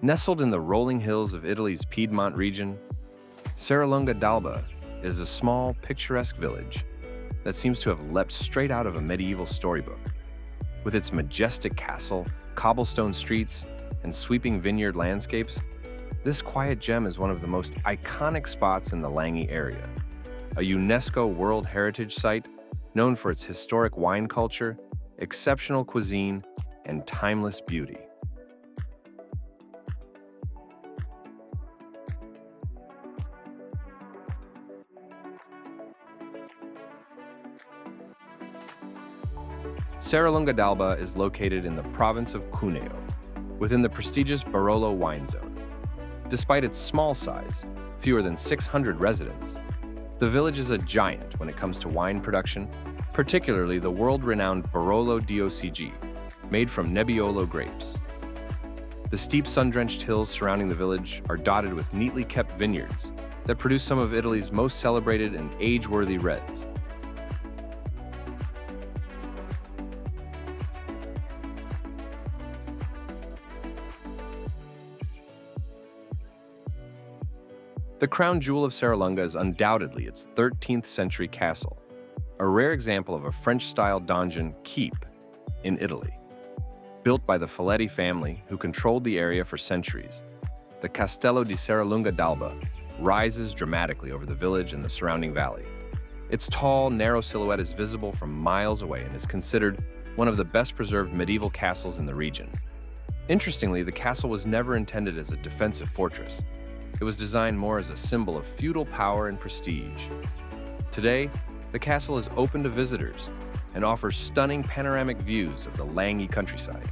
Nestled in the rolling hills of Italy's Piedmont region, Serralunga d'Alba is a small, picturesque village that seems to have leapt straight out of a medieval storybook. With its majestic castle, cobblestone streets, and sweeping vineyard landscapes, this quiet gem is one of the most iconic spots in the Langhe area, a UNESCO World Heritage Site known for its historic wine culture, exceptional cuisine, and timeless beauty. Serralunga d'Alba is located in the province of Cuneo, within the prestigious Barolo wine zone. Despite its small size, fewer than 600 residents, the village is a giant when it comes to wine production, particularly the world-renowned Barolo DOCG, made from Nebbiolo grapes. The steep sun-drenched hills surrounding the village are dotted with neatly kept vineyards that produce some of Italy's most celebrated and age-worthy reds. The crown jewel of Serralunga is undoubtedly its 13th century castle, a rare example of a French-style donjon keep in Italy. Built by the Folletti family, who controlled the area for centuries, the Castello di Serralunga d'Alba rises dramatically over the village and the surrounding valley. Its tall, narrow silhouette is visible from miles away and is considered one of the best-preserved medieval castles in the region. Interestingly, the castle was never intended as a defensive fortress. It was designed more as a symbol of feudal power and prestige. Today, the castle is open to visitors and offers stunning panoramic views of the Langhe countryside.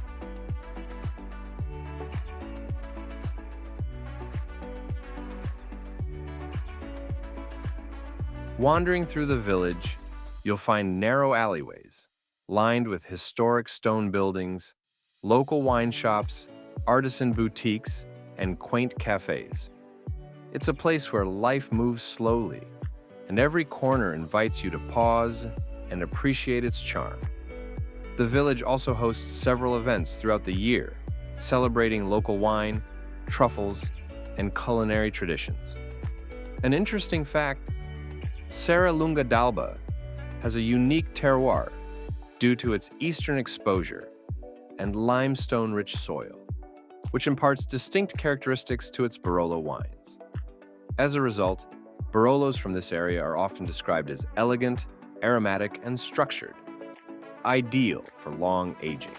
Wandering through the village, you'll find narrow alleyways lined with historic stone buildings, local wine shops, artisan boutiques, and quaint cafes. It's a place where life moves slowly, and every corner invites you to pause and appreciate its charm. The village also hosts several events throughout the year, celebrating local wine, truffles, and culinary traditions. An interesting fact, Serralunga d'Alba has a unique terroir due to its eastern exposure and limestone-rich soil, which imparts distinct characteristics to its Barolo wines. As a result, Barolos from this area are often described as elegant, aromatic, and structured, ideal for long aging.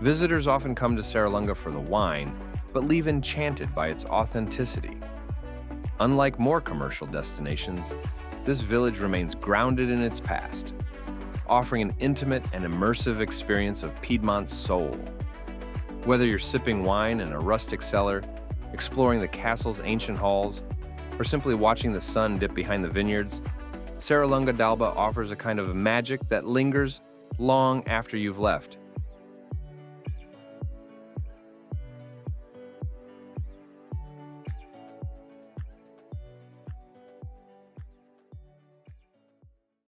Visitors often come to Serralunga for the wine, but leave enchanted by its authenticity. Unlike more commercial destinations, this village remains grounded in its past, offering an intimate and immersive experience of Piedmont's soul. Whether you're sipping wine in a rustic cellar, exploring the castle's ancient halls, or simply watching the sun dip behind the vineyards, Serralunga d'Alba offers a kind of magic that lingers long after you've left.